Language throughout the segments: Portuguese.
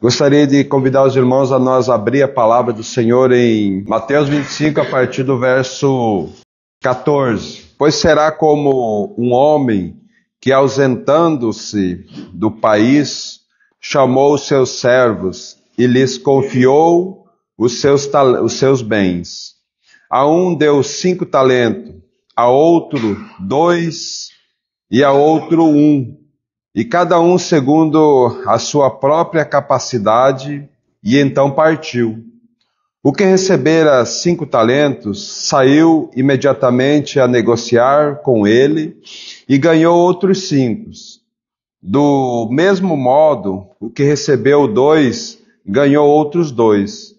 Gostaria de convidar os irmãos a nós abrir a palavra do Senhor em Mateus 25, a partir do verso 14. Pois será como um homem que, ausentando-se do país, chamou os seus servos e lhes confiou os seus bens. A um deu 5 talentos, a outro 2 e a outro 1. E cada um segundo a sua própria capacidade, e então partiu. O que recebera 5 talentos, saiu imediatamente a negociar com ele, e ganhou outros 5. Do mesmo modo, o que recebeu 2, ganhou outros 2.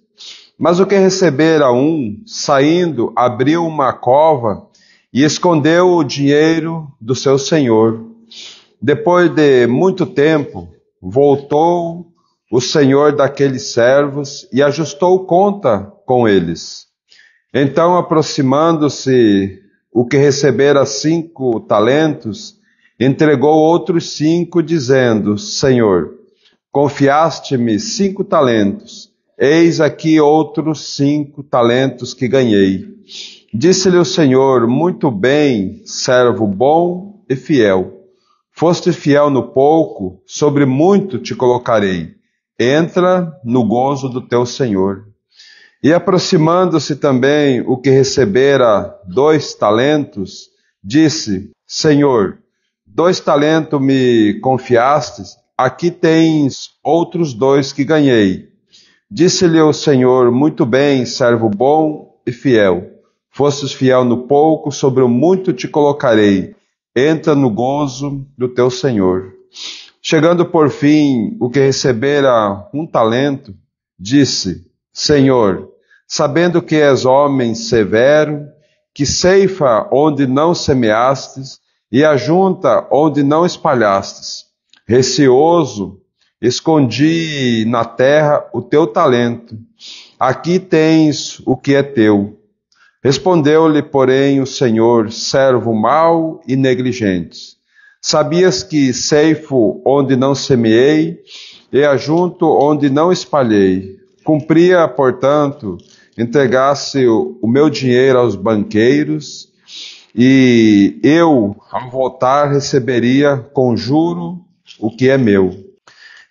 Mas o que recebera 1, saindo, abriu uma cova, e escondeu o dinheiro do seu senhor. Depois de muito tempo, voltou o senhor daqueles servos e ajustou conta com eles. Então, aproximando-se o que recebera 5 talentos, entregou outros 5, dizendo: Senhor, confiaste-me 5 talentos, eis aqui outros 5 talentos que ganhei. Disse-lhe o Senhor: muito bem, servo bom e fiel. Foste fiel no pouco, sobre muito te colocarei. Entra no gozo do teu Senhor. E aproximando-se também o que recebera 2 talentos, disse: Senhor, 2 talentos me confiastes, aqui tens outros 2 que ganhei. Disse-lhe o Senhor: muito bem, servo bom e fiel. Fostes fiel no pouco, sobre o muito te colocarei. Entra no gozo do teu Senhor. Chegando por fim o que recebera 1 talento, disse: Senhor, sabendo que és homem severo, que ceifa onde não semeastes e ajunta onde não espalhastes, receoso, escondi na terra o teu talento. Aqui tens o que é teu. Respondeu-lhe, porém, o Senhor: servo mau e negligente. Sabias que ceifo onde não semeei e ajunto onde não espalhei. Cumpria, portanto, entregasse o meu dinheiro aos banqueiros, e eu, ao voltar, receberia com juro o que é meu.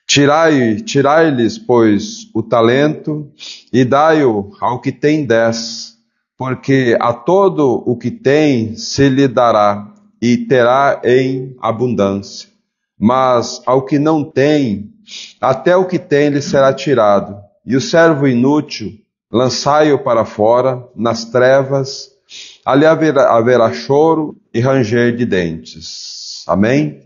Tirai-lhes, pois, o talento e dai-o ao que tem 10. Porque a todo o que tem se lhe dará, e terá em abundância. Mas ao que não tem, até o que tem lhe será tirado. E o servo inútil, lançai-o para fora, nas trevas, ali haverá choro e ranger de dentes. Amém?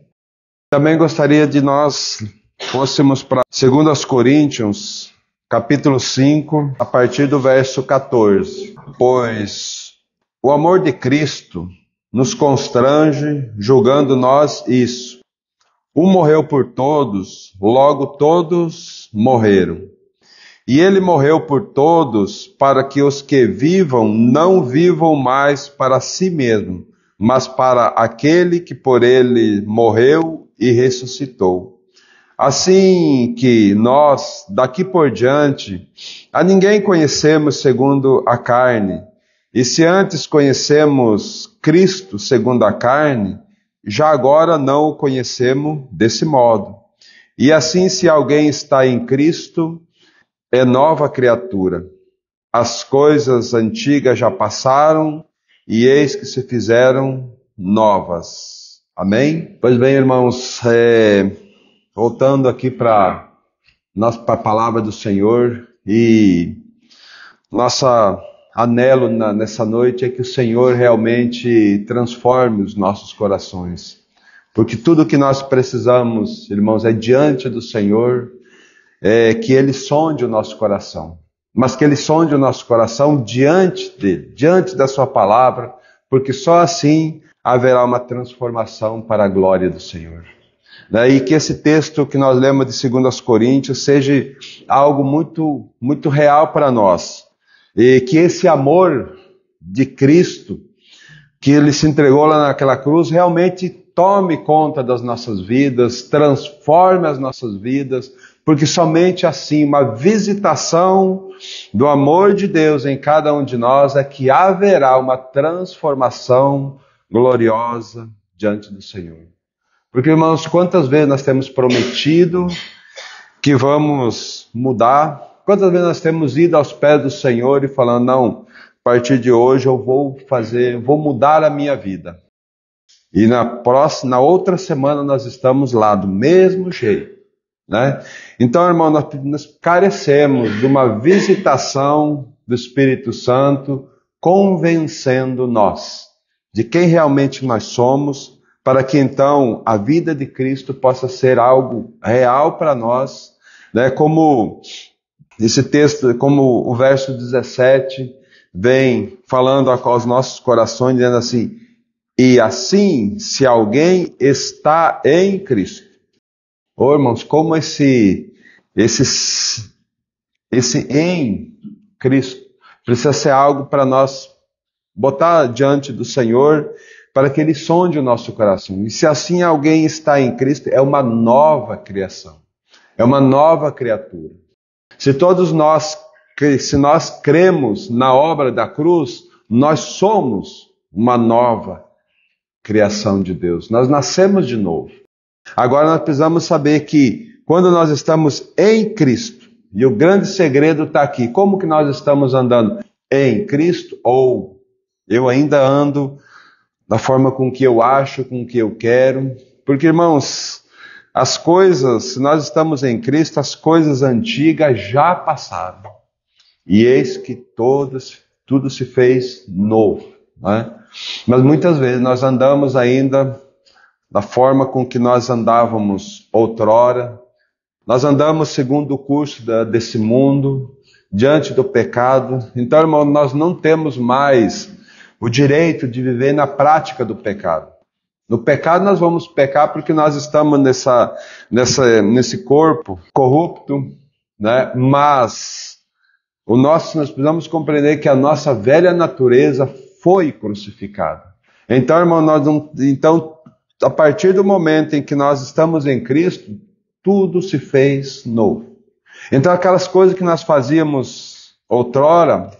Também gostaria de nós fôssemos para 2 Coríntios, capítulo 5, a partir do verso 14. Pois o amor de Cristo nos constrange, julgando nós isso. Um morreu por todos, logo todos morreram. E ele morreu por todos, para que os que vivam não vivam mais para si mesmo, mas para aquele que por ele morreu e ressuscitou. Assim que nós, daqui por diante, a ninguém conhecemos segundo a carne. E se antes conhecemos Cristo segundo a carne, já agora não o conhecemos desse modo. E assim, se alguém está em Cristo, é nova criatura. As coisas antigas já passaram, e eis que se fizeram novas. Amém? Pois bem, irmãos, voltando aqui para a palavra do Senhor, e nossa anelo nessa noite é que o Senhor realmente transforme os nossos corações. Porque tudo que nós precisamos, irmãos, é diante do Senhor, que Ele sonde o nosso coração. Mas que Ele sonde o nosso coração diante dEle, diante da Sua palavra, porque só assim haverá uma transformação para a glória do Senhor. E que esse texto que nós lemos de 2 Coríntios seja algo muito, muito real para nós. E que esse amor de Cristo, que Ele se entregou lá naquela cruz, realmente tome conta das nossas vidas, transforme as nossas vidas, porque somente assim, uma visitação do amor de Deus em cada um de nós, é que haverá uma transformação gloriosa diante do Senhor. Porque, irmãos, quantas vezes nós temos prometido que vamos mudar? Quantas vezes nós temos ido aos pés do Senhor e falando, não, a partir de hoje eu vou mudar a minha vida. E na outra semana nós estamos lá do mesmo jeito, né? Então, irmão, nós carecemos de uma visitação do Espírito Santo convencendo nós de quem realmente nós somos, para que então a vida de Cristo possa ser algo real para nós, né? Como esse texto, como o verso 17 vem falando aos nossos corações, dizendo assim, e assim, se alguém está em Cristo. Ô irmãos, como esse em Cristo precisa ser algo para nós botar diante do Senhor, para que Ele sonde o nosso coração. E se assim alguém está em Cristo, é uma nova criação. É uma nova criatura. Se nós cremos na obra da cruz, nós somos uma nova criação de Deus. Nós nascemos de novo. Agora nós precisamos saber que quando nós estamos em Cristo, e o grande segredo está aqui, como que nós estamos andando em Cristo, ou eu ainda ando da forma com que eu acho, com que eu quero? Porque, irmãos, as coisas, se nós estamos em Cristo, as coisas antigas já passaram. E eis que tudo se fez novo, né? Mas muitas vezes nós andamos ainda da forma com que nós andávamos outrora. Nós andamos segundo o curso desse mundo, diante do pecado. Então, irmão, nós não temos mais o direito de viver na prática do pecado. No pecado nós vamos pecar porque nós estamos nesse corpo corrupto, né? Mas nós precisamos compreender que a nossa velha natureza foi crucificada. Então, irmão, a partir do momento em que nós estamos em Cristo, tudo se fez novo. Então, aquelas coisas que nós fazíamos outrora,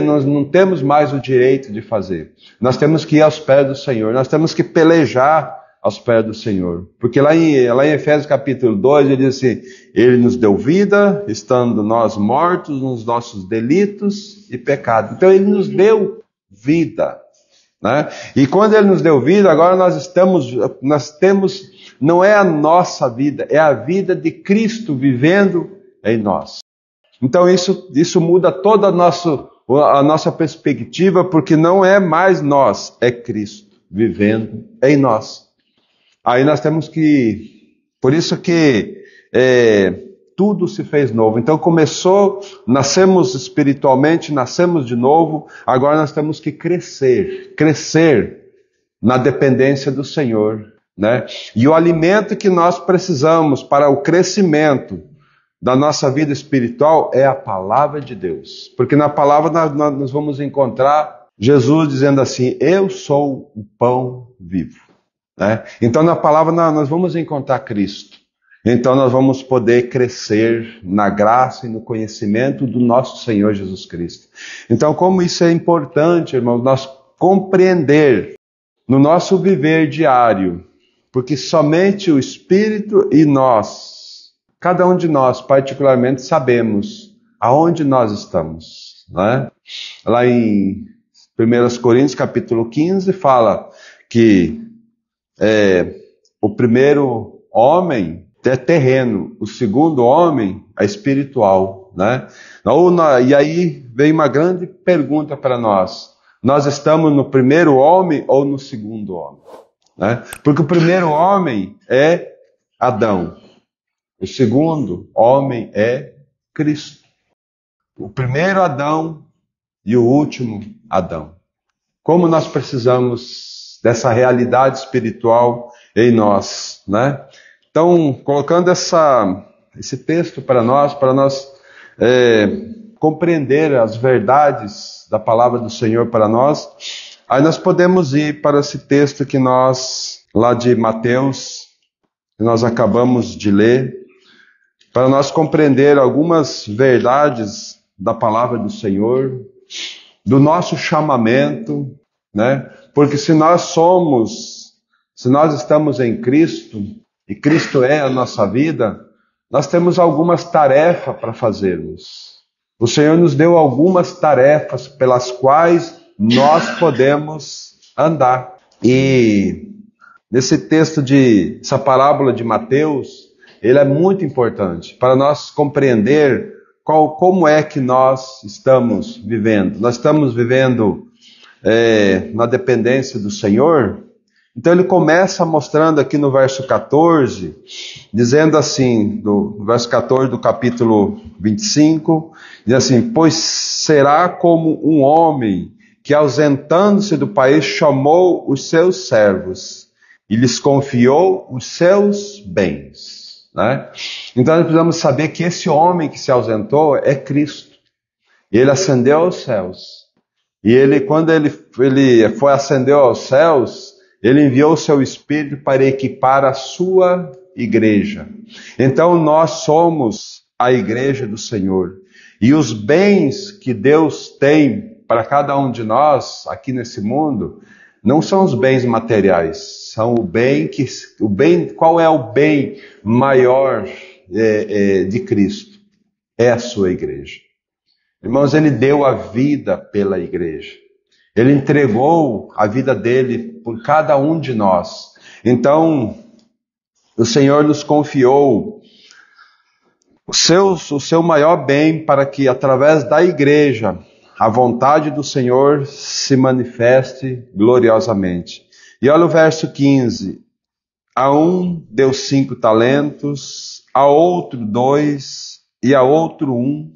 nós não temos mais o direito de fazer. Nós temos que ir aos pés do Senhor. Nós temos que pelejar aos pés do Senhor. Porque lá em Efésios capítulo 2, ele diz assim, Ele nos deu vida, estando nós mortos nos nossos delitos e pecados. Então Ele nos deu vida, né? E quando Ele nos deu vida, agora nós temos, não é a nossa vida, é a vida de Cristo vivendo em nós. Então isso muda toda a nossa perspectiva, porque não é mais nós, é Cristo vivendo em nós. Aí nós temos que, por isso que tudo se fez novo. Então nascemos espiritualmente, nascemos de novo, agora nós temos que crescer na dependência do Senhor, né? E o alimento que nós precisamos para o crescimento da nossa vida espiritual é a palavra de Deus. Porque na palavra nós vamos encontrar Jesus dizendo assim, eu sou o pão vivo, né? Então na palavra nós vamos encontrar Cristo. Então nós vamos poder crescer na graça e no conhecimento do nosso Senhor Jesus Cristo. Então como isso é importante, irmãos, nós compreender no nosso viver diário, porque somente o Espírito e nós, cada um de nós particularmente, sabemos aonde nós estamos, né? Lá em 1 Coríntios capítulo 15 fala que o primeiro homem é terreno, o segundo homem é espiritual, né? E aí vem uma grande pergunta para nós. Nós estamos no primeiro homem ou no segundo homem, né? Porque o primeiro homem é Adão. O segundo homem é Cristo. O primeiro Adão e o último Adão. Como nós precisamos dessa realidade espiritual em nós, né? Então, colocando esse texto para nós compreender as verdades da palavra do Senhor para nós, aí nós podemos ir para esse texto lá de Mateus, que nós acabamos de ler, para nós compreender algumas verdades da palavra do Senhor, do nosso chamamento, né? Porque se nós estamos em Cristo, e Cristo é a nossa vida, nós temos algumas tarefas para fazermos. O Senhor nos deu algumas tarefas pelas quais nós podemos andar. E nesse texto essa parábola de Mateus, ele é muito importante para nós compreender como é que nós estamos vivendo. Nós estamos vivendo na dependência do Senhor. Então ele começa mostrando aqui no verso 14, dizendo assim, no verso 14 do capítulo 25, diz assim: pois será como um homem que, ausentando-se do país, chamou os seus servos e lhes confiou os seus bens. Né? Então nós precisamos saber que esse homem que se ausentou é Cristo. Ele ascendeu aos céus. E quando ele foi ascendeu aos céus, ele enviou o seu Espírito para equipar a sua igreja. Então nós somos a igreja do Senhor. E os bens que Deus tem para cada um de nós aqui nesse mundo não são os bens materiais, são qual é o bem maior de Cristo? É a sua igreja. Irmãos, ele deu a vida pela igreja. Ele entregou a vida dele por cada um de nós. Então, o Senhor nos confiou o seu maior bem para que, através da igreja, a vontade do Senhor se manifeste gloriosamente. E olha o verso 15. A um deu 5 talentos, a outro 2, e a outro 1,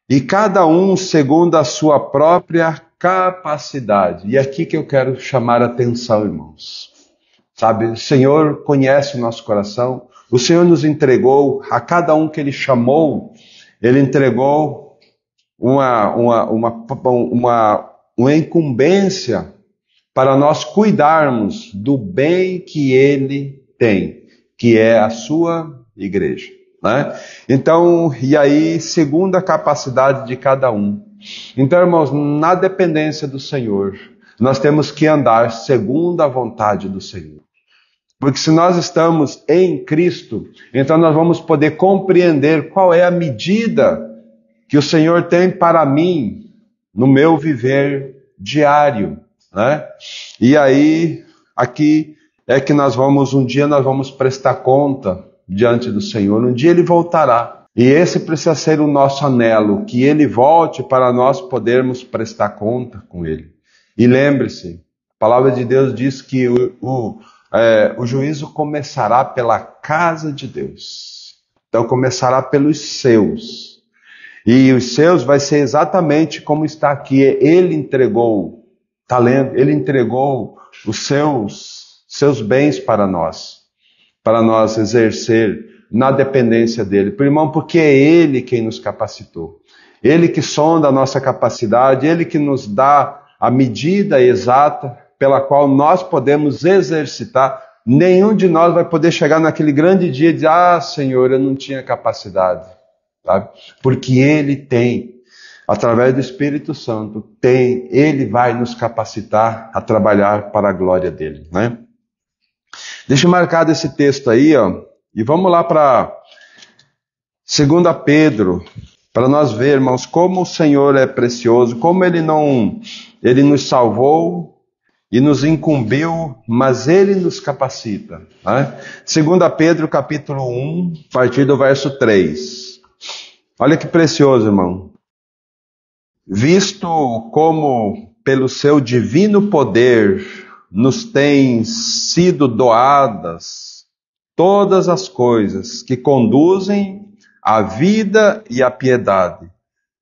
e cada um segundo a sua própria capacidade. E é aqui que eu quero chamar a atenção, irmãos. Sabe, o Senhor conhece o nosso coração. O Senhor nos entregou, a cada um que Ele chamou, Ele entregou uma incumbência para nós cuidarmos do bem que Ele tem, que é a sua igreja. Né? Então, e aí, segundo a capacidade de cada um. Então, irmãos, na dependência do Senhor, nós temos que andar segundo a vontade do Senhor. Porque se nós estamos em Cristo, então nós vamos poder compreender qual é a medida que o Senhor tem para mim no meu viver diário. Né? E aí, aqui é que um dia nós vamos prestar conta diante do Senhor. Um dia Ele voltará. E esse precisa ser o nosso anelo, que Ele volte para nós podermos prestar conta com Ele. E lembre-se, a palavra de Deus diz que o juízo começará pela casa de Deus. Então começará pelos seus. E os seus vai ser exatamente como está aqui. Ele entregou talento, Ele entregou os seus bens para nós exercer na dependência dEle. Irmão, porque é Ele quem nos capacitou. Ele que sonda a nossa capacidade, Ele que nos dá a medida exata pela qual nós podemos exercitar. Nenhum de nós vai poder chegar naquele grande dia e dizer: ah, Senhor, eu não tinha capacidade. Sabe? Porque Ele tem, através do Espírito Santo, Ele vai nos capacitar a trabalhar para a glória dEle. Né? Deixa marcado esse texto aí, ó, e vamos lá para 2 Pedro, para nós ver, irmãos, como o Senhor é precioso, como Ele nos salvou e nos incumbiu, mas Ele nos capacita. Né? 2 Pedro capítulo 1, a partir do verso 3. Olha que precioso, irmão. Visto como pelo seu divino poder nos têm sido doadas todas as coisas que conduzem à vida e à piedade,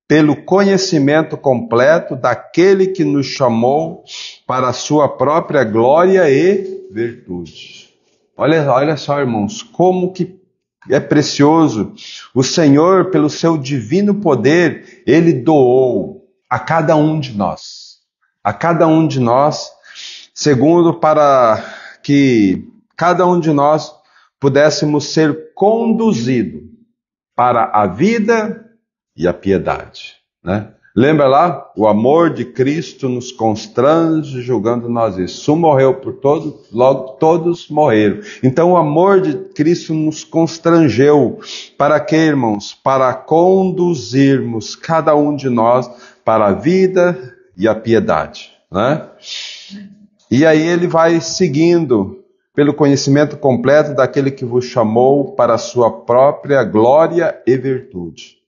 pelo conhecimento completo daquele que nos chamou para a sua própria glória e virtude. Olha só, irmãos, como que é precioso. O Senhor, pelo seu divino poder, Ele doou a cada um de nós. A cada um de nós, segundo para que cada um de nós pudéssemos ser conduzido para a vida e a piedade, né? Lembra lá? O amor de Cristo nos constrange, julgando nós isso. Um morreu por todos, logo todos morreram. Então o amor de Cristo nos constrangeu. Para quê, irmãos? Para conduzirmos cada um de nós para a vida e a piedade, né? E aí ele vai seguindo pelo conhecimento completo daquele que vos chamou para a sua própria glória e virtude.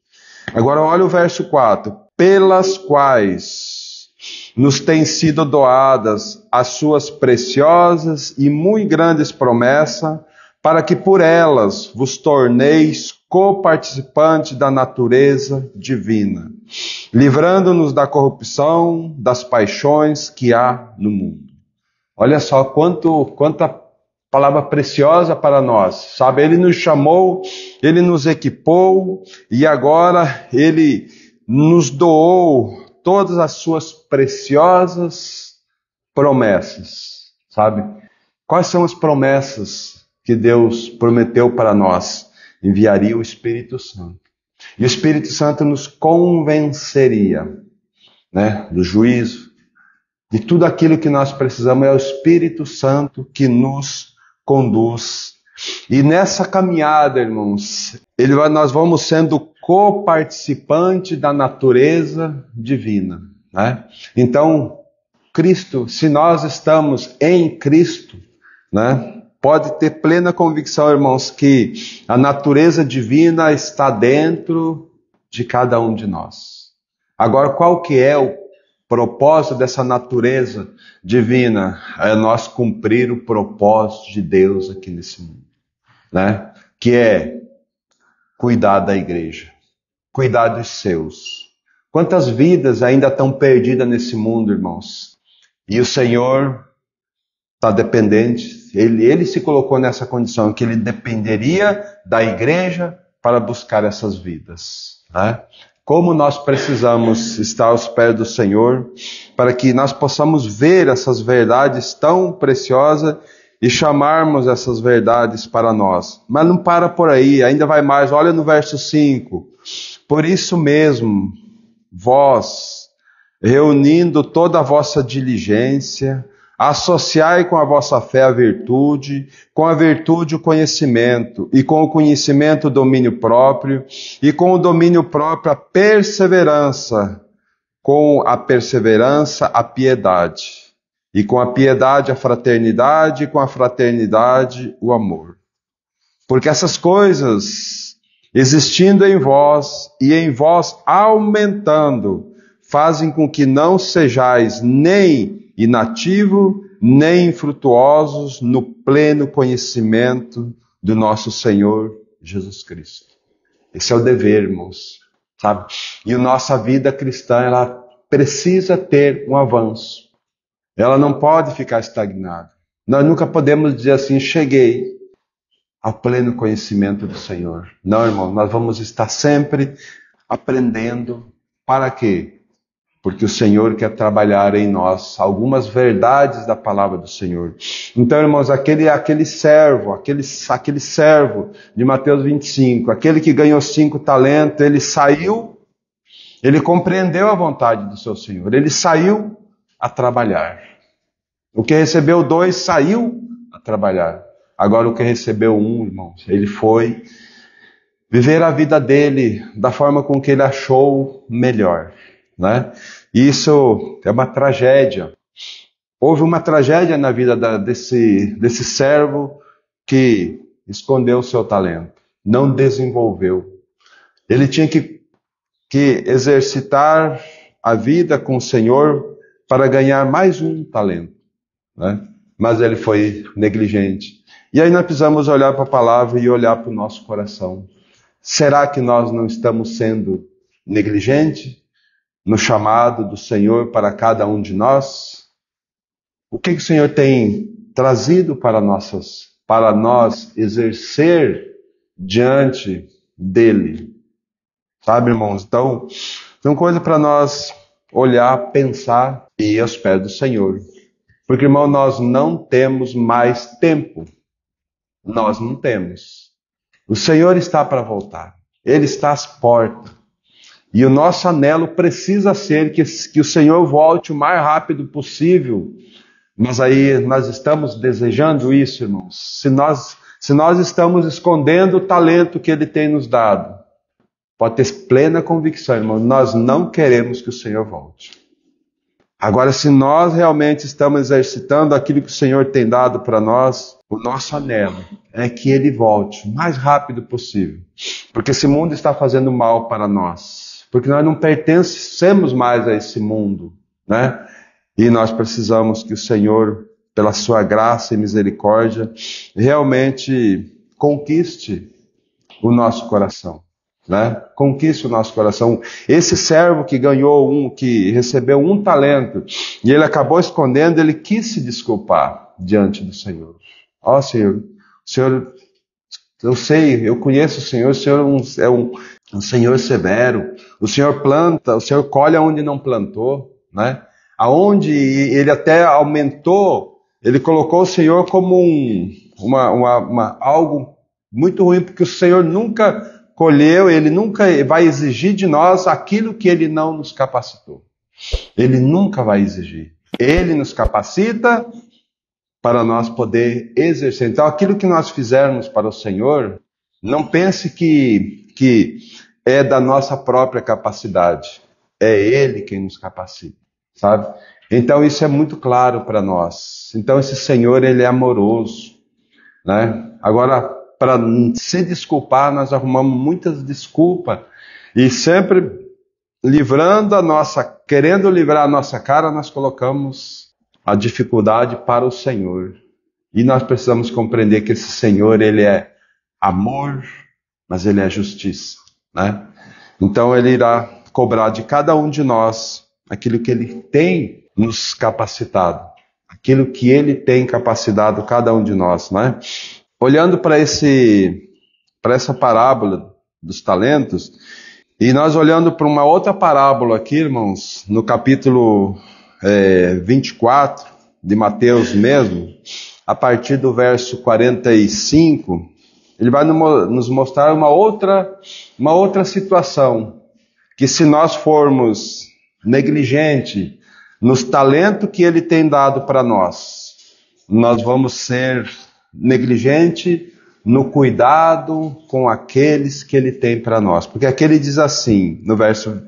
Agora olha o verso 4. Pelas quais nos têm sido doadas as suas preciosas e muito grandes promessas, para que por elas vos torneis coparticipantes da natureza divina, livrando-nos da corrupção, das paixões que há no mundo. Olha só quanta palavra preciosa para nós, sabe? Ele nos chamou, Ele nos equipou e agora Ele nos doou todas as suas preciosas promessas, sabe? Quais são as promessas que Deus prometeu para nós? Enviaria o Espírito Santo. E o Espírito Santo nos convenceria, né, do juízo, de tudo aquilo que nós precisamos. É o Espírito Santo que nos conduz. E nessa caminhada, irmãos, nós vamos sendo coparticipante da natureza divina, né? Então, Cristo, se nós estamos em Cristo, né, pode ter plena convicção, irmãos, que a natureza divina está dentro de cada um de nós. Agora, qual que é o propósito dessa natureza divina? É nós cumprir o propósito de Deus aqui nesse mundo, né? Que é cuidar da igreja, cuidar dos seus. Quantas vidas ainda estão perdidas nesse mundo, irmãos? E o Senhor está dependente, ele se colocou nessa condição, que Ele dependeria da igreja para buscar essas vidas, né? Como nós precisamos estar aos pés do Senhor, para que nós possamos ver essas verdades tão preciosas e chamarmos essas verdades para nós. Mas não para por aí, ainda vai mais. Olha no verso 5. Por isso mesmo, vós, reunindo toda a vossa diligência, associai com a vossa fé a virtude, com a virtude o conhecimento, e com o conhecimento o domínio próprio, e com o domínio próprio a perseverança, com a perseverança a piedade, e com a piedade a fraternidade, e com a fraternidade o amor. Porque essas coisas, existindo em vós, e em vós aumentando, fazem com que não sejais nem inativo, nem infrutuosos no pleno conhecimento do nosso Senhor Jesus Cristo. Esse é o dever, irmãos, sabe? E a nossa vida cristã, ela precisa ter um avanço. Ela não pode ficar estagnada. Nós nunca podemos dizer assim, cheguei ao pleno conhecimento do Senhor. Não, irmão, nós vamos estar sempre aprendendo. Para quê? Porque o Senhor quer trabalhar em nós algumas verdades da palavra do Senhor. Então, irmãos, aquele servo de Mateus 25, aquele que ganhou 5 talentos, ele saiu, ele compreendeu a vontade do seu Senhor, ele saiu a trabalhar. O que recebeu 2 saiu a trabalhar. Agora o que recebeu 1, irmãos, ele foi viver a vida dele da forma com que ele achou melhor, né? Isso é uma tragédia. Houve uma tragédia na vida desse servo que escondeu o seu talento, não desenvolveu. Ele tinha que exercitar a vida com o Senhor para ganhar mais um talento, né? Mas ele foi negligente. E aí nós precisamos olhar para a palavra e olhar para o nosso coração. Será que nós não estamos sendo negligentes no chamado do Senhor para cada um de nós? O que o Senhor tem trazido para nós exercer diante dele? Sabe, irmãos? Então, são coisas para nós olhar, pensar e ir aos pés do Senhor. Porque, irmão, nós não temos mais tempo. Nós não temos. O Senhor está para voltar. Ele está às portas. E o nosso anelo precisa ser que o Senhor volte o mais rápido possível. Mas aí nós estamos desejando isso, irmãos. Se nós estamos escondendo o talento que Ele tem nos dado, pode ter plena convicção, irmão, nós não queremos que o Senhor volte. Agora, se nós realmente estamos exercitando aquilo que o Senhor tem dado para nós, o nosso anelo é que Ele volte o mais rápido possível. Porque esse mundo está fazendo mal para nós. Porque nós não pertencemos mais a esse mundo, né? E nós precisamos que o Senhor, pela sua graça e misericórdia, realmente conquiste o nosso coração, né? Conquiste o nosso coração. Esse servo que recebeu um talento, e ele acabou escondendo, ele quis se desculpar diante do Senhor. Ó Senhor, eu sei, eu conheço o Senhor é um Senhor severo. O Senhor planta, o Senhor colhe onde não plantou, né? Aonde ele até aumentou, ele colocou o Senhor como algo muito ruim, porque o Senhor nunca colheu, Ele nunca vai exigir de nós aquilo que Ele não nos capacitou. Ele nunca vai exigir. Ele nos capacita para nós poder exercer. Então, aquilo que nós fizermos para o Senhor, não pense que é da nossa própria capacidade. É Ele quem nos capacita, sabe? Então, isso é muito claro para nós. Então, esse Senhor, Ele é amoroso, né? Agora, para se desculpar, nós arrumamos muitas desculpas. E sempre querendo livrar a nossa cara, nós colocamos a dificuldade para o Senhor. E nós precisamos compreender que esse Senhor, Ele é amor, mas Ele é justiça, né? Então Ele irá cobrar de cada um de nós aquilo que Ele tem nos capacitado, aquilo que Ele tem capacitado cada um de nós, né? Olhando para essa parábola dos talentos, e nós olhando para uma outra parábola aqui, irmãos, no capítulo 24 de Mateus mesmo, a partir do verso 45, ele vai nos mostrar uma outra situação, que se nós formos negligentes nos talentos que Ele tem dado para nós vamos ser negligentes no cuidado com aqueles que Ele tem para nós. Porque aqui Ele diz assim, no verso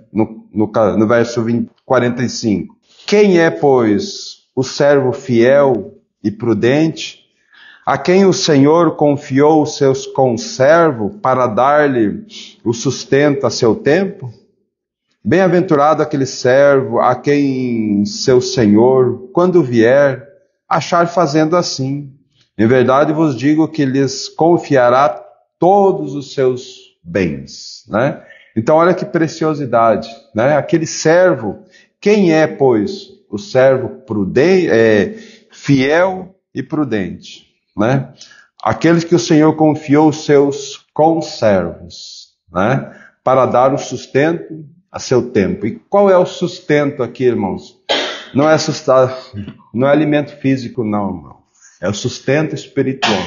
45, quem é, pois, o servo fiel e prudente, a quem o Senhor confiou os seus conservos para dar-lhe o sustento a seu tempo? Bem-aventurado aquele servo a quem seu Senhor, quando vier, achar fazendo assim. Em verdade vos digo que lhes confiará todos os seus bens, né? Então olha que preciosidade, né? Aquele servo, quem é, pois, o servo prudente, fiel e prudente, né? Aqueles que o Senhor confiou os seus conservos, né? Para dar o sustento a seu tempo. E qual é o sustento aqui, irmãos? Não é alimento físico, não, irmão. É o sustento espiritual.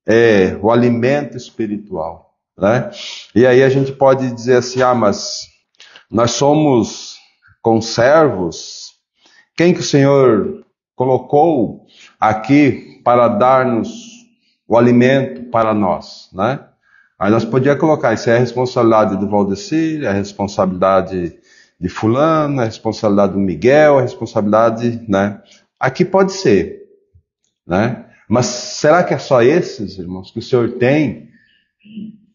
É o alimento espiritual, né? E aí a gente pode dizer assim, mas nós somos conservos. Quem que o Senhor colocou aqui para dar-nos o alimento para nós, né? Aí nós podíamos colocar, isso é a responsabilidade do Valdecir, é a responsabilidade de fulano, é a responsabilidade do Miguel, é a responsabilidade, né? Aqui pode ser, né? Mas será que é só esses, irmãos, que o Senhor tem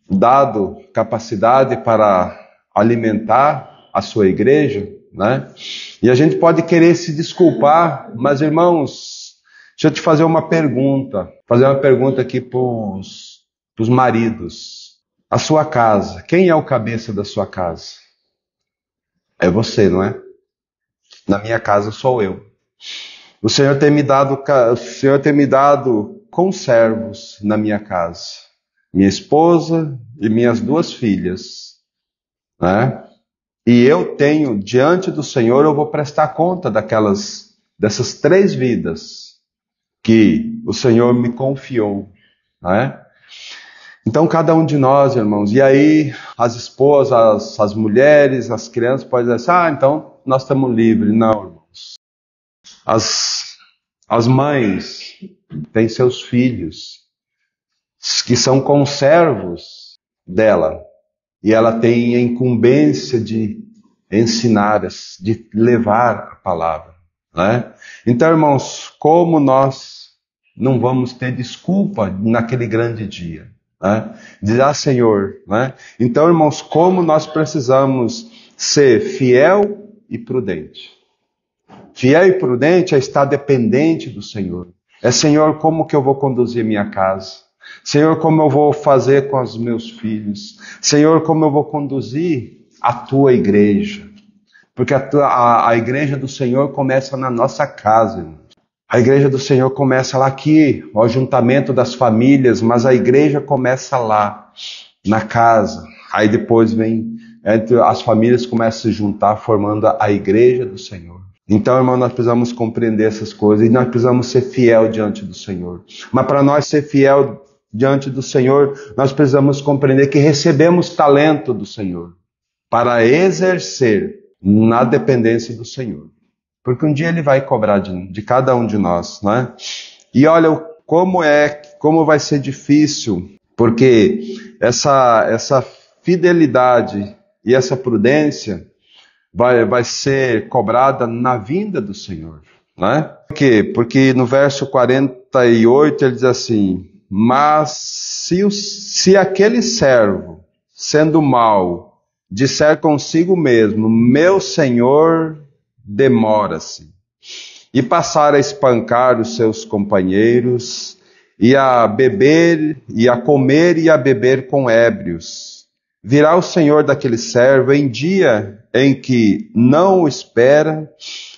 dado capacidade para alimentar a sua igreja, né? E a gente pode querer se desculpar, mas, irmãos, deixa eu te fazer uma pergunta aqui para os maridos. A sua casa, quem é o cabeça da sua casa? É você, não é? Na minha casa sou eu. O Senhor tem me dado conservos na minha casa. Minha esposa e minhas 2 filhas, né? E eu tenho, diante do Senhor, eu vou prestar conta dessas 3 vidas que o Senhor me confiou, né? Então, cada um de nós, irmãos, e aí as esposas, as mulheres, as crianças podem dizer assim, então nós estamos livres. Não, irmãos. As mães têm seus filhos, que são conservos dela, e ela tem a incumbência de ensinar, de levar a palavra, né? Então, irmãos, como nós não vamos ter desculpa naquele grande dia, né? Dizer, Senhor, né? Então, irmãos, como nós precisamos ser fiel e prudente. Fiel e prudente é estar dependente do Senhor. É, Senhor, como que eu vou conduzir minha casa? Senhor, como eu vou fazer com os meus filhos? Senhor, como eu vou conduzir a tua igreja? Porque a igreja do Senhor começa na nossa casa, irmão. A igreja do Senhor começa lá aqui, o ajuntamento das famílias, mas a igreja começa lá, na casa. Aí depois vem, as famílias começam a se juntar, formando a igreja do Senhor. Então, irmão, nós precisamos compreender essas coisas e nós precisamos ser fiel diante do Senhor. Mas para nós ser fiel diante do Senhor, nós precisamos compreender que recebemos talento do Senhor para exercer na dependência do Senhor. Porque um dia Ele vai cobrar de cada um de nós, né? E olha como vai ser difícil, porque essa fidelidade e essa prudência vai ser cobrada na vinda do Senhor, né? Por quê? Porque no verso 48 ele diz assim, mas se aquele servo, sendo mau, disser consigo mesmo, meu Senhor demora-se, e passar a espancar os seus companheiros, e a beber, e a comer e a beber com ébrios, virá o Senhor daquele servo em dia em que não o espera,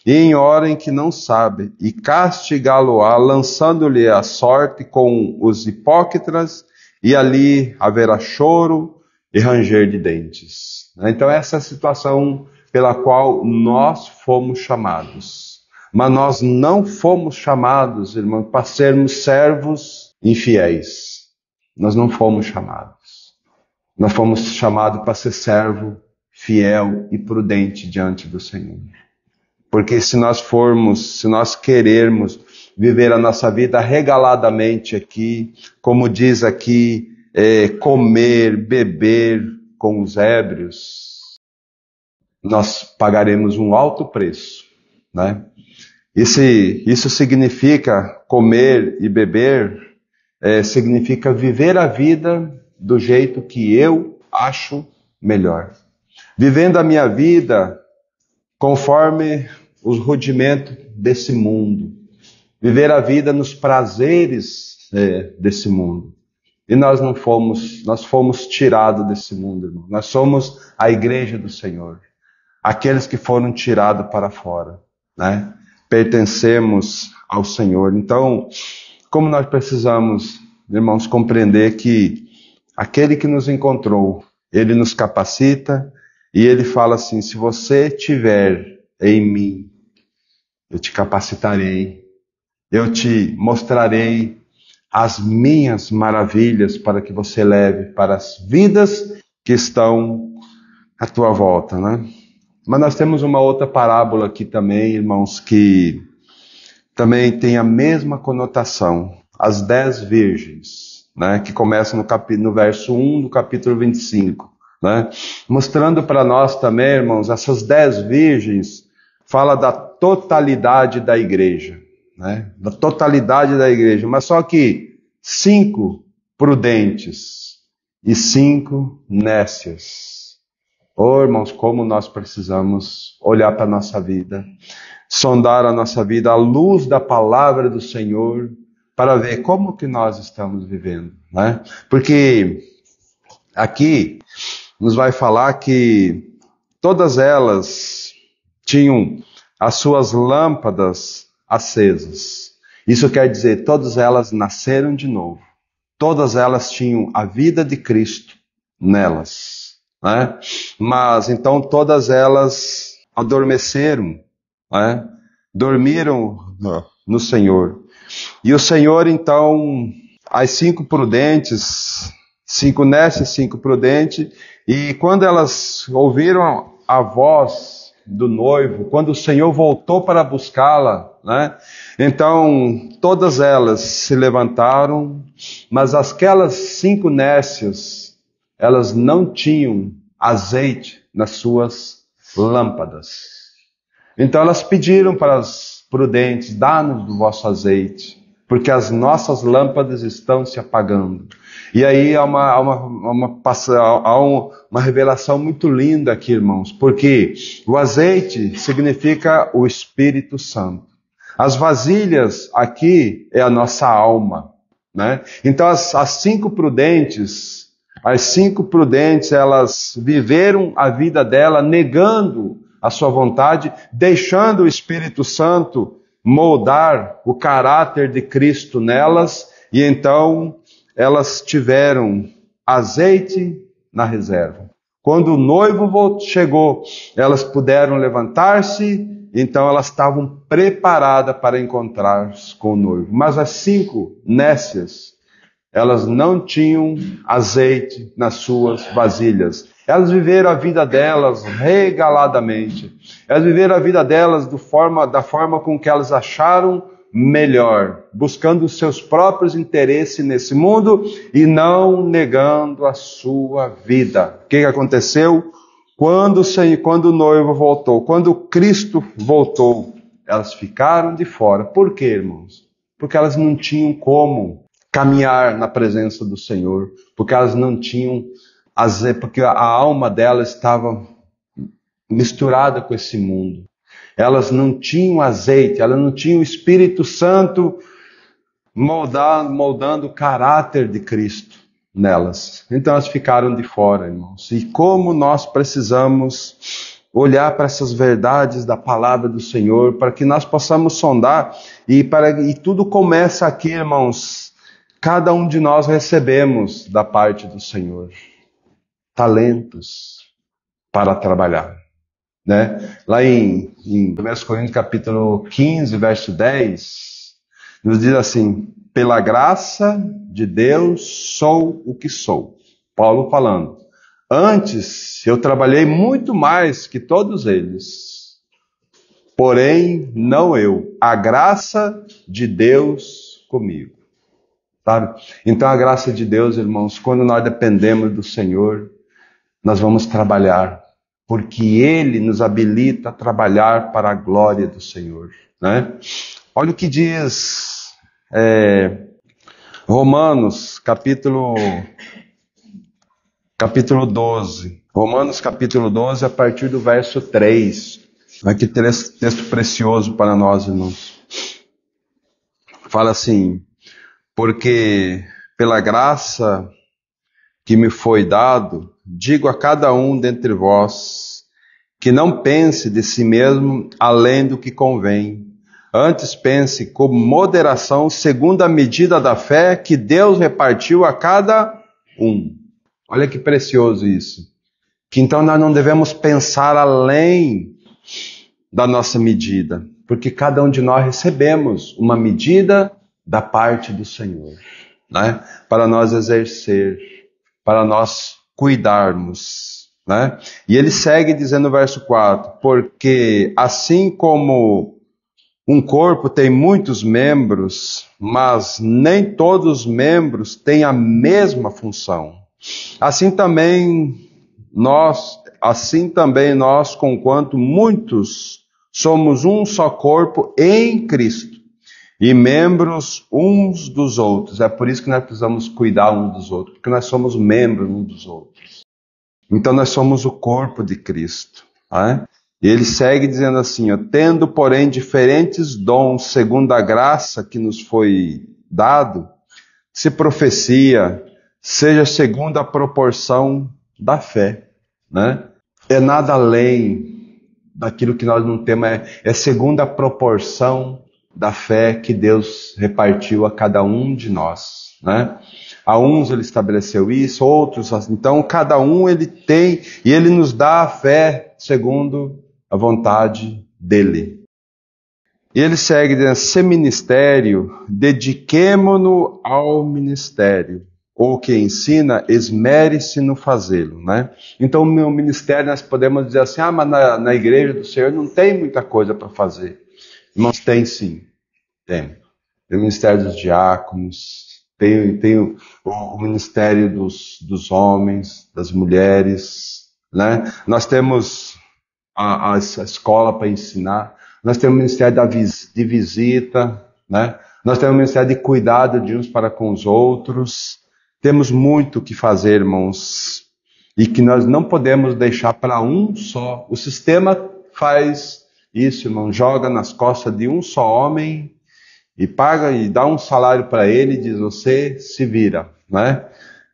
e em hora em que não sabe, e castigá-lo-á, lançando-lhe a sorte com os hipócritas, e ali haverá choro e ranger de dentes. Então essa é a situação pela qual nós fomos chamados. Mas nós não fomos chamados, irmãos, para sermos servos infiéis. Nós não fomos chamados. Nós fomos chamados para ser servo fiel e prudente diante do Senhor. Porque se nós querermos viver a nossa vida regaladamente aqui, como diz aqui, comer, beber com os ébrios, nós pagaremos um alto preço, né? Isso significa comer e beber, significa viver a vida do jeito que eu acho melhor. Vivendo a minha vida conforme os rudimentos desse mundo. Viver a vida nos prazeres desse mundo. E nós fomos tirados desse mundo, irmão. Nós somos a igreja do Senhor. Aqueles que foram tirados para fora, né? Pertencemos ao Senhor. Então, como nós precisamos, irmãos, compreender que aquele que nos encontrou, Ele nos capacita e Ele fala assim, se você tiver em mim, eu te capacitarei, eu te mostrarei as minhas maravilhas para que você leve para as vidas que estão à tua volta, né? Mas nós temos uma outra parábola aqui também, irmãos, que também tem a mesma conotação. As 10 virgens, né? Que começa no verso 1 do capítulo 25. Né? Mostrando para nós também, irmãos, essas 10 virgens fala da totalidade da igreja. Né? Da totalidade da igreja. Mas só que 5 prudentes e 5 nécias. Oh, irmãos, como nós precisamos olhar para a nossa vida, sondar a nossa vida à luz da palavra do Senhor, para ver como que nós estamos vivendo, né? Porque aqui nos vai falar que todas elas tinham as suas lâmpadas acesas. Isso quer dizer, todas elas nasceram de novo. Todas elas tinham a vida de Cristo nelas. Né? Mas então todas elas adormeceram, né? Dormiram no Senhor. E o Senhor então, as 5 prudentes, 5 nécias, 5 prudentes. E quando elas ouviram a voz do noivo, quando o Senhor voltou para buscá-la, né? Então todas elas se levantaram, mas aquelas 5 nécias, elas não tinham azeite nas suas lâmpadas. Então elas pediram para as prudentes: dá-nos do vosso azeite, porque as nossas lâmpadas estão se apagando. E aí há uma revelação muito linda aqui, irmãos, porque o azeite significa o Espírito Santo. As vasilhas aqui é a nossa alma, né? Então as 5 prudentes, elas viveram a vida dela negando a sua vontade, deixando o Espírito Santo moldar o caráter de Cristo nelas, e então elas tiveram azeite na reserva. Quando o noivo chegou, elas puderam levantar-se, então elas estavam preparadas para encontrar-se com o noivo. Mas as 5 nécias, elas não tinham azeite nas suas vasilhas. Elas viveram a vida delas regaladamente. Elas viveram a vida delas da forma com que elas acharam melhor, buscando os seus próprios interesses nesse mundo e não negando a sua vida. O que aconteceu? Quando o noivo voltou, quando Cristo voltou, elas ficaram de fora. Por quê, irmãos? Porque elas não tinham como caminhar na presença do Senhor, porque elas não tinham azeite, porque a alma delas estava misturada com esse mundo. Elas não tinham azeite, elas não tinham o Espírito Santo moldando o caráter de Cristo nelas. Então elas ficaram de fora, irmãos. E como nós precisamos olhar para essas verdades da palavra do Senhor, para que nós possamos sondar, e tudo começa aqui, irmãos. Cada um de nós recebemos da parte do Senhor talentos para trabalhar. Né? Lá em 1 Coríntios capítulo 15, verso 10, nos diz assim: pela graça de Deus sou o que sou. Paulo falando: antes eu trabalhei muito mais que todos eles, porém não eu, a graça de Deus comigo. Sabe? Então a graça de Deus, irmãos, quando nós dependemos do Senhor, nós vamos trabalhar, porque Ele nos habilita a trabalhar para a glória do Senhor, né? Olha o que diz Romanos capítulo 12. Romanos capítulo 12, a partir do verso 3. Olha que texto precioso para nós, irmãos. Fala assim: porque pela graça que me foi dado, digo a cada um dentre vós, que não pense de si mesmo além do que convém. Antes pense com moderação, segundo a medida da fé que Deus repartiu a cada um. Olha que precioso isso. Que então nós não devemos pensar além da nossa medida, porque cada um de nós recebemos uma medida da parte do Senhor, né? Para nós exercer, para nós cuidarmos, né? E ele segue dizendo no verso 4, porque assim como um corpo tem muitos membros, mas nem todos os membros têm a mesma função. Assim também nós, conquanto muitos, somos um só corpo em Cristo, e membros uns dos outros. É por isso que nós precisamos cuidar uns dos outros, porque nós somos membros uns dos outros. Então nós somos o corpo de Cristo. Né? E ele segue dizendo assim, tendo porém diferentes dons segundo a graça que nos foi dado, se profecia, seja segundo a proporção da fé. Né? É nada além daquilo que nós não temos, é segundo a proporção da fé que Deus repartiu a cada um de nós, né? A uns ele estabeleceu isso, outros, então cada um ele tem, e ele nos dá a fé segundo a vontade dele. E ele segue dizendo, se ministério, dediquemo-nos ao ministério. ou que ensina, esmere-se no fazê-lo, né? Então, o meu ministério, nós podemos dizer assim, mas na igreja do Senhor não tem muita coisa para fazer. Irmãos, tem sim, tem. Tem o ministério dos diáconos, tem o ministério dos homens, das mulheres, né? Nós temos a escola para ensinar, nós temos o ministério de visita, né? Nós temos o ministério de cuidado de uns para com os outros. Temos muito o que fazer, irmãos, e que nós não podemos deixar para um só. O sistema faz isso, irmão, joga nas costas de um só homem e paga e dá um salário para ele e diz, você se vira, né?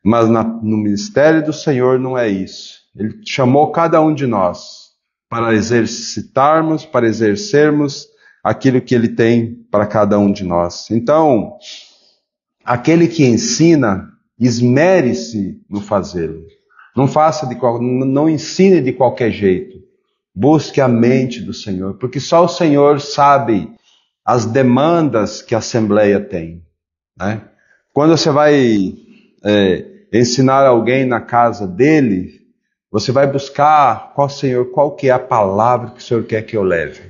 Mas no ministério do Senhor não é isso. Ele chamou cada um de nós para exercitarmos, para exercermos aquilo que Ele tem para cada um de nós. Então, aquele que ensina, esmere-se no fazê-lo. Não ensine de qualquer jeito. Busque a mente do Senhor, porque só o Senhor sabe as demandas que a Assembleia tem, né? Quando você vai ensinar alguém na casa dele, você vai buscar qual que é a palavra que o Senhor quer que eu leve,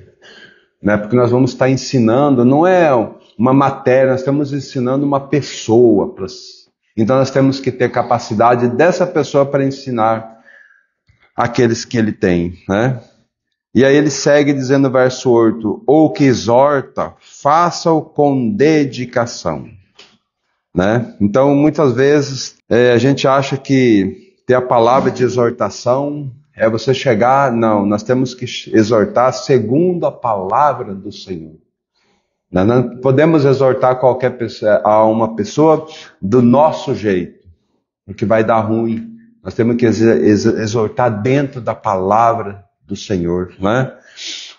né? Porque nós vamos estar ensinando, não é uma matéria, nós estamos ensinando uma pessoa. Então nós temos que ter capacidade dessa pessoa para ensinar aqueles que ele tem, né? E aí ele segue dizendo no verso 8, ou que exorta, faça-o com dedicação, né? Então muitas vezes a gente acha que ter a palavra de exortação é você chegar, não, nós temos que exortar segundo a palavra do Senhor. Não podemos exortar qualquer pessoa, a uma pessoa do nosso jeito, porque vai dar ruim. Nós temos que exortar dentro da palavra do Senhor, né?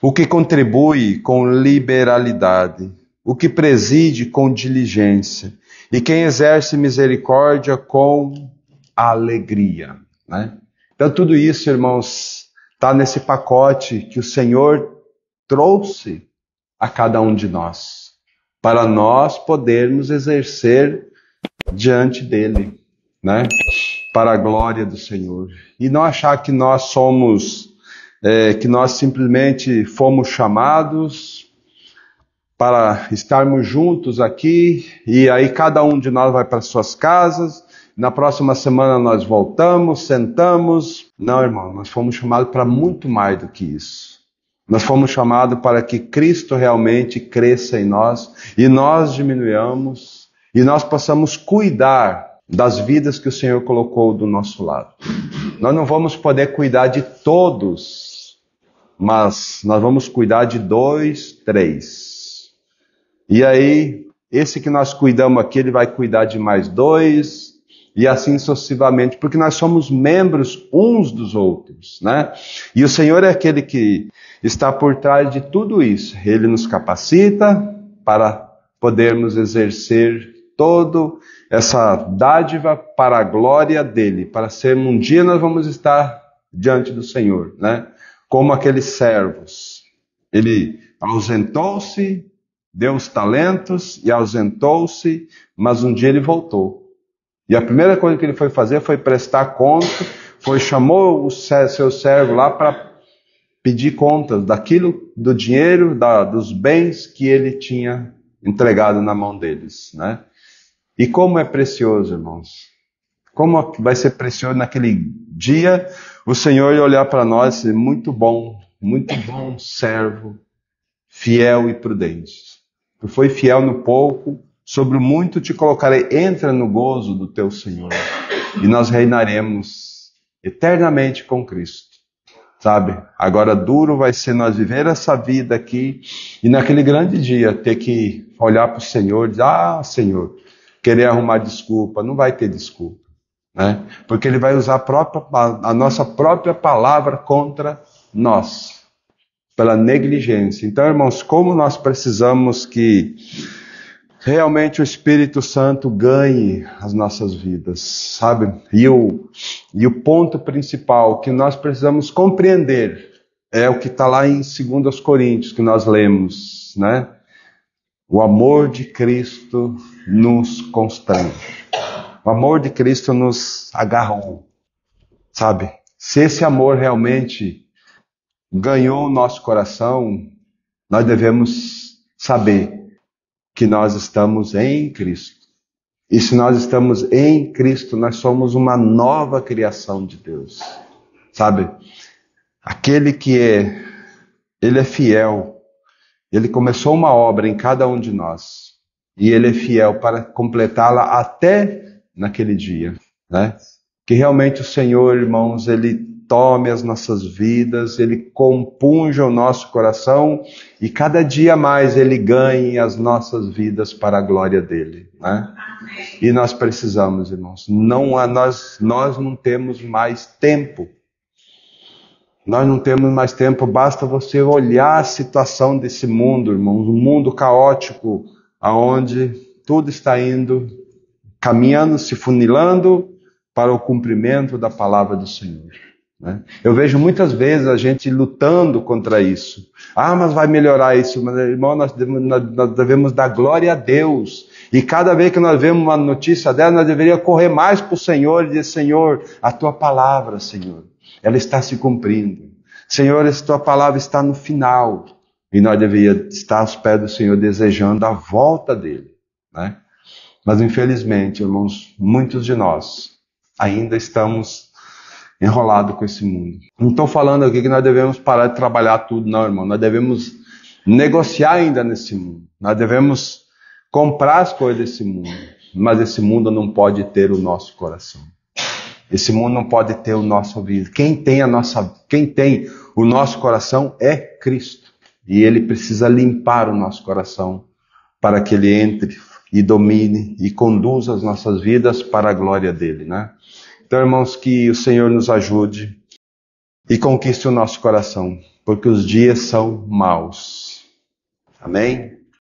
O que contribui com liberalidade, o que preside com diligência, e quem exerce misericórdia com alegria, né? Então tudo isso, irmãos, está nesse pacote que o Senhor trouxe a cada um de nós, para nós podermos exercer diante dele, né? Para a glória do Senhor. E não achar que nós que nós simplesmente fomos chamados para estarmos juntos aqui, e aí cada um de nós vai para suas casas, na próxima semana nós voltamos, sentamos. Não, irmão, nós fomos chamados para muito mais do que isso. Nós fomos chamados para que Cristo realmente cresça em nós, e nós diminuamos, e nós possamos cuidar das vidas que o Senhor colocou do nosso lado. Nós não vamos poder cuidar de todos, mas nós vamos cuidar de 2, 3. E aí, esse que nós cuidamos aqui, ele vai cuidar de mais 2, e assim sucessivamente, porque nós somos membros uns dos outros, né? E o Senhor é aquele que está por trás de tudo isso. Ele nos capacita para podermos exercer toda essa dádiva para a glória dele, para ser um dia nós vamos estar diante do Senhor, né? Como aqueles servos. Ele ausentou-se, deu os talentos e ausentou-se, mas um dia ele voltou. E a primeira coisa que ele foi fazer foi prestar conta, chamou o seu servo lá para pedir contas do dinheiro, dos bens que ele tinha entregado na mão deles, né? E como é precioso, irmãos. Como vai ser precioso naquele dia o Senhor olhar para nós e dizer, muito bom servo, fiel e prudente. Tu foi fiel no pouco, sobre o muito te colocarei, entra no gozo do teu Senhor. E nós reinaremos eternamente com Cristo. Sabe? Agora duro vai ser nós viver essa vida aqui e naquele grande dia ter que olhar para o Senhor e dizer, Senhor, querer arrumar desculpa. Não vai ter desculpa, né? Porque Ele vai usar a nossa própria palavra contra nós, pela negligência. Então, irmãos, como nós precisamos que realmente o Espírito Santo ganhe as nossas vidas, sabe? E o ponto principal que nós precisamos compreender é o que está lá em 2 Coríntios, que nós lemos, né? O amor de Cristo nos constrange. O amor de Cristo nos agarrou, sabe? Se esse amor realmente ganhou o nosso coração, nós devemos saber que nós estamos em Cristo. E se nós estamos em Cristo, nós somos uma nova criação de Deus. Sabe? Aquele que Ele é fiel. Ele começou uma obra em cada um de nós. E Ele é fiel para completá-la até naquele dia, né? Que realmente o Senhor, irmãos, Ele tome as nossas vidas, Ele compunja o nosso coração e cada dia mais Ele ganhe as nossas vidas para a glória dEle, né? E nós precisamos, irmãos, nós não temos mais tempo. Nós não temos mais tempo, basta você olhar a situação desse mundo, irmãos, um mundo caótico, aonde tudo está indo, caminhando, se funilando para o cumprimento da palavra do Senhor, né? Eu vejo muitas vezes a gente lutando contra isso. Mas vai melhorar isso. Mas, irmão, nós devemos dar glória a Deus. E cada vez que nós vemos uma notícia dela, nós deveríamos correr mais para o Senhor e dizer: Senhor, a Tua palavra, Senhor, ela está se cumprindo. Senhor, a Tua palavra está no final. E nós deveríamos estar aos pés do Senhor desejando a volta dEle, né? Mas infelizmente, irmãos, muitos de nós ainda estamos enrolados com esse mundo. Não estou falando aqui que nós devemos parar de trabalhar tudo, não, irmão. Nós devemos negociar ainda nesse mundo. Nós devemos comprar as coisas desse mundo. Mas esse mundo não pode ter o nosso coração. Esse mundo não pode ter o nosso ouvido. Quem tem o nosso coração é Cristo. E Ele precisa limpar o nosso coração para que Ele entre e domine e conduza as nossas vidas para a glória dEle, né? Então, irmãos, que o Senhor nos ajude e conquiste o nosso coração, porque os dias são maus. Amém?